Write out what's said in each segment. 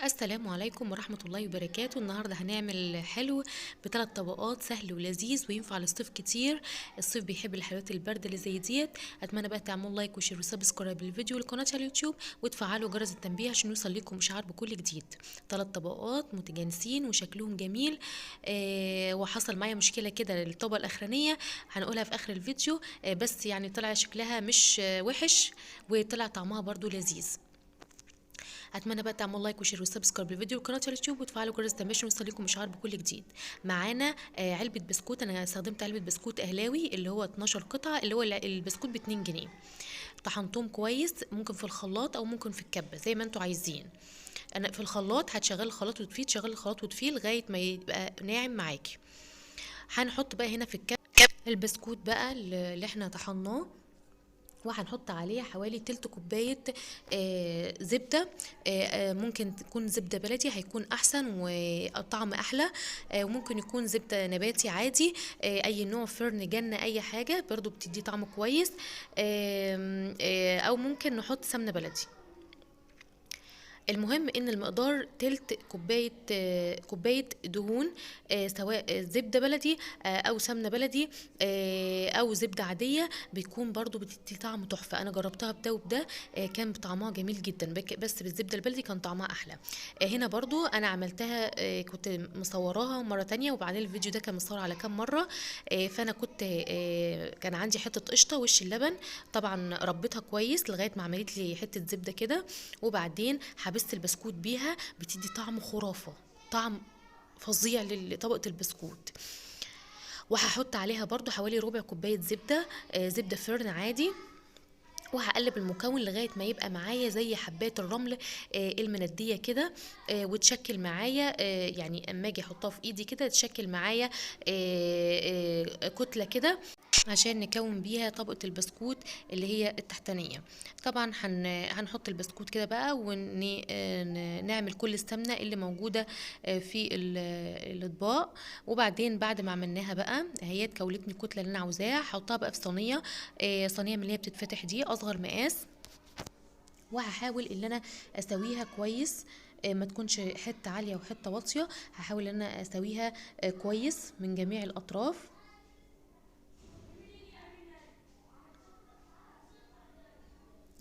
السلام عليكم ورحمة الله وبركاته. النهاردة هنعمل حلو بثلاث طبقات، سهل ولذيذ وينفع للصيف كتير. الصيف بيحب الحلويات البارده اللي زي ديت. اتمنى بقى تعملوا لايك وشير وسبسكرايب للفيديو لقناة على اليوتيوب وتفعلوا جرس التنبيه عشان يوصل لكم اشعار بكل جديد. ثلاث طبقات متجانسين وشكلهم جميل. وحصل معايا مشكلة كده للطبقة الأخرانية، هنقولها في آخر الفيديو. بس يعني طلع شكلها مش وحش، وطلع طعمها برضو لذيذ. اتمنى بقى تعملوا لايك وشير وسبسكرايب للفيديو وقناه اليوتيوب وتفعلوا جرس التنبيه عشان يوصلكم اشعار بكل جديد. معانا علبه بسكوت. انا استخدمت علبه بسكوت اهلاوي اللي هو 12 قطعه، اللي هو البسكوت ب 2 جنيه. طحنتهم كويس، ممكن في الخلاط او ممكن في الكبه زي ما انتوا عايزين. انا في الخلاط هتشغل الخلاط وتفيه، تشغل الخلاط وتفيه لغايه ما يبقى ناعم معاكي. هنحط بقى هنا في الكبه البسكوت بقى اللي احنا طحناه، وهنحط عليه حوالي تلت كوباية زبدة. ممكن تكون زبدة بلدي هيكون أحسن والطعم أحلى. وممكن يكون زبدة نباتي عادي. أي نوع، فرن، جنة، أي حاجة برضو بتدي طعم كويس. أو ممكن نحط سمنة بلدي. المهم ان المقدار تلت كوبايه، كوبايه دهون، سواء زبده بلدي او سمنه بلدي او زبده عاديه، بيكون برضو بتدي طعم تحفه. انا جربتها بده وبده، كان طعمها جميل جدا، بس بالزبده البلدي كان طعمها احلى. هنا برضو انا عملتها، كنت مصوراها مره تانية، وبعدين الفيديو ده كان مصور على كام مره. فانا كنت كان عندي حته قشطه وش اللبن، طبعا ربيتها كويس لغايه ما عملت لي حته زبده كده، وبعدين حبست البسكوت بيها، بتدي طعم خرافة، طعم فظيع لطبقة البسكوت. وهحط عليها برضو حوالي ربع كوباية زبدة، زبدة فرن عادي. وهقلب المكون لغايه ما يبقى معايا زي حبات الرمل المنديه كده، وتشكل معايا، يعني اما اجي احطها في ايدي كده تشكل معايا كتله كده، عشان نكون بيها طبقة البسكوت اللي هي التحتانية. طبعا هنحط البسكوت كده بقى ونعمل كل السمنة اللي موجودة في الأطباق. وبعدين بعد ما عملناها بقى، هي كولتني الكتلة اللي أنا عاوزاها، هحطها بقى في صينية، صينية من اللي هي بتتفتح دي، أصغر مقاس. وهحاول ان انا اسويها كويس، ما تكونش حته عاليه وحته واطيه. هحاول ان انا اسويها كويس من جميع الاطراف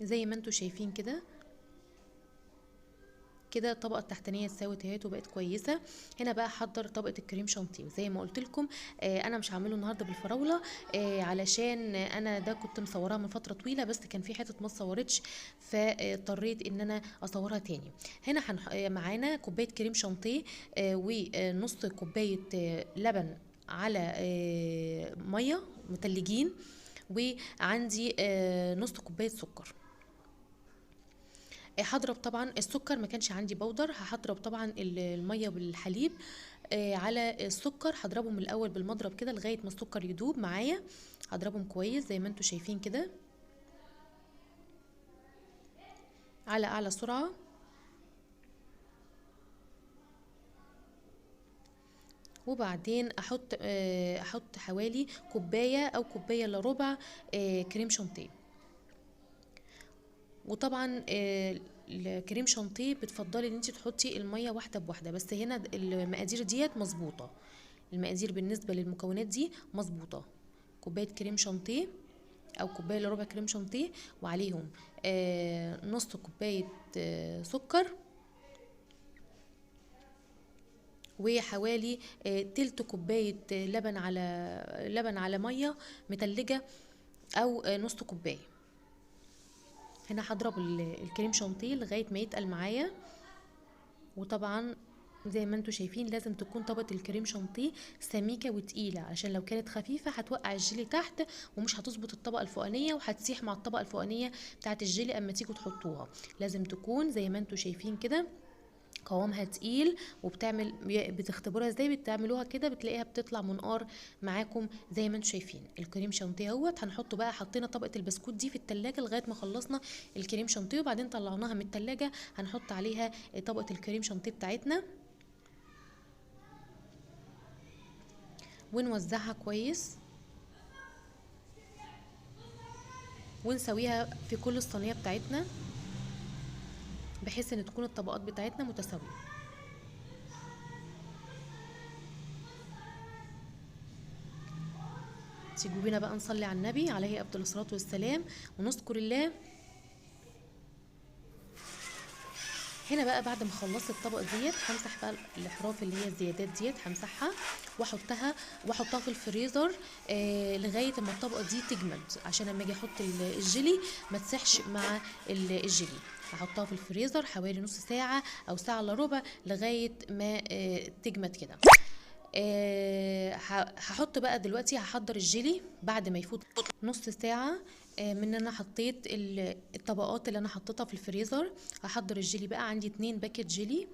زي ما انتوا شايفين كده. كده الطبقه التحتانيه اتساوت اهيت وبقت كويسه. هنا بقى احضر طبقه الكريم شانتيه، وزي ما قلت لكم انا مش هعمله النهارده بالفراوله، علشان انا ده كنت مصوراه من فتره طويله، بس كان في حته ما اتصورتش، فاضطريت ان انا اصورها تاني. هنا معانا كوبايه كريم شانتيه، ونص كوبايه لبن على ميه متلجين، وعندي نص كوبايه سكر. هضرب طبعا السكر، ما كانش عندي بودر، هضرب طبعا الميه بالحليب على السكر. هضربهم الاول بالمضرب كده لغايه ما السكر يدوب معايا. هضربهم كويس زي ما انتوا شايفين كده على اعلى سرعه. وبعدين احط حوالي كوبايه او كوبايه الا ربع كريم شانتيه. وطبعا الكريم شانتيه بتفضلي ان انت تحطي الميه واحده بواحده، بس هنا المقادير ديت مظبوطه، المقادير بالنسبه للمكونات دي مظبوطه. كوبايه كريم شانتيه او كوبايه الا ربع كريم شانتيه، وعليهم نص كوبايه سكر، وحوالي تلت كوبايه لبن على ميه متلجه، او نص كوبايه. هنا هضرب الكريم شانتيه لغايه ما يتقل معايا. وطبعا زي ما انتوا شايفين لازم تكون طبقة الكريم شانتيه سميكة وتقيلة، عشان لو كانت خفيفة هتوقع الجيلي تحت ومش هتظبط الطبقة الفوقانية، وهتسيح مع الطبقة الفوقانية بتاعت الجيلي اما تيجوا تحطوها. لازم تكون زي ما انتوا شايفين كده قوامها تقيل. بتختبروها ازاي؟ بتعملوها كده بتلاقيها بتطلع منقار معاكم زي ما انتم شايفين. الكريم شانتيه اهوت هنحطه بقى، حطينا طبقه البسكوت دي في التلاجة لغايه ما خلصنا الكريم شانتيه، وبعدين طلعناها من التلاجة. هنحط عليها طبقه الكريم شانتيه بتاعتنا ونوزعها كويس، ونسويها في كل الصينيه بتاعتنا. بحيث ان تكون الطبقات بتاعتنا متساويه. تيجوا بينا بقى نصلي على النبي عليه افضل الصلاه والسلام ونذكر الله. هنا بقى بعد ما خلصت الطبقه ديت همسح بقى الاحراف اللي هي الزيادات ديت، همسحها واحطها في الفريزر لغايه ما الطبقه دي تجمد، عشان لما اجي احط الجيلي ما تسحش مع الجيلي. هحطها في الفريزر حوالي نص ساعه او ساعه الا ربع لغايه ما تجمد كده. هحط بقى دلوقتي، هحضر الجيلي بعد ما يفوت نص ساعة من ان انا حطيت الطبقات اللي انا حطيتها في الفريزر. هحضر الجيلي بقى، عندي 2 باكت جيلي،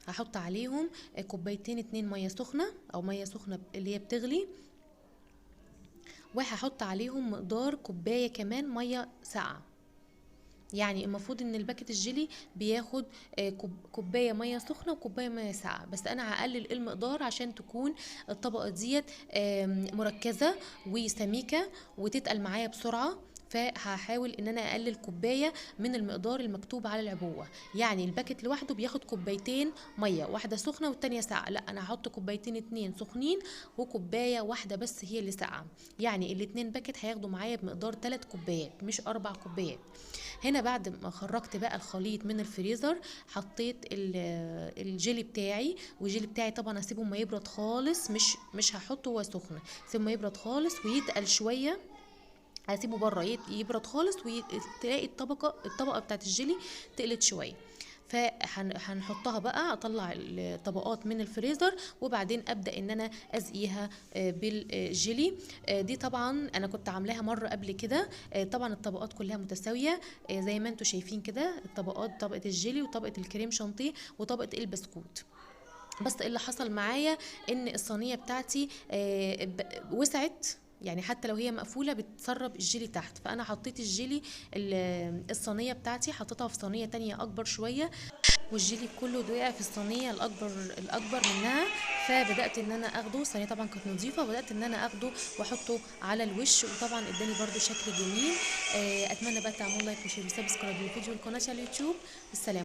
هحط عليهم كوبايتين 2 مية سخنة او مية سخنة اللي هي بتغلي، وهحط عليهم مقدار كوباية كمان مية ساقعة. يعني المفروض ان الباكت الجيلي بياخد كوبايه ميه سخنه وكوبايه ميه ساقعه، بس انا هقلل المقدار عشان تكون الطبقه ديت مركزه وسميكه وتتقل معايا بسرعه. فهحاول ان انا اقلل كوبايه من المقدار المكتوب على العبوه. يعني الباكت لوحده بياخد كوبايتين ميه، واحده سخنه والتانيه ساقعه، لا انا هحط كوبايتين 2 سخنين وكوبايه واحده بس هي اللي ساقعه. يعني الاتنين باكت هياخدوا معايا بمقدار 3 كوبايات مش 4 كوبايات. هنا بعد ما خرجت بقى الخليط من الفريزر حطيت الجيلي بتاعي، والجيلي بتاعي طبعا هسيبه ما يبرد خالص، مش هحطه وهو سخن، سيبه ما يبرد خالص ويتقل شويه، هسيبه بره يبرد خالص وتلاقي الطبقه بتاعت الجيلي تقلت شويه. فهنحطها بقى، اطلع الطبقات من الفريزر وبعدين ابدا ان انا ازقيها بالجيلي. دي طبعا انا كنت عاملاها مره قبل كده. طبعا الطبقات كلها متساويه زي ما انتم شايفين كده، الطبقات طبقه الجيلي وطبقه الكريم شانتيه وطبقه البسكوت. بس اللي حصل معايا ان الصينيه بتاعتي وسعت، يعني حتى لو هي مقفوله بتسرب الجيلي تحت، فانا حطيت الجيلي الصينيه بتاعتي حطيتها في صينيه تانية اكبر شويه، والجيلي كله وقع في الصينيه الاكبر منها. فبدات ان انا اخده، الصينيه طبعا كانت نظيفه، وبدات ان انا اخده واحطه على الوش، وطبعا اداني برده شكل جميل. اتمنى بقى تعملوا لايك وشير وسبسكرايب للفيديو والقناه على اليوتيوب. السلام.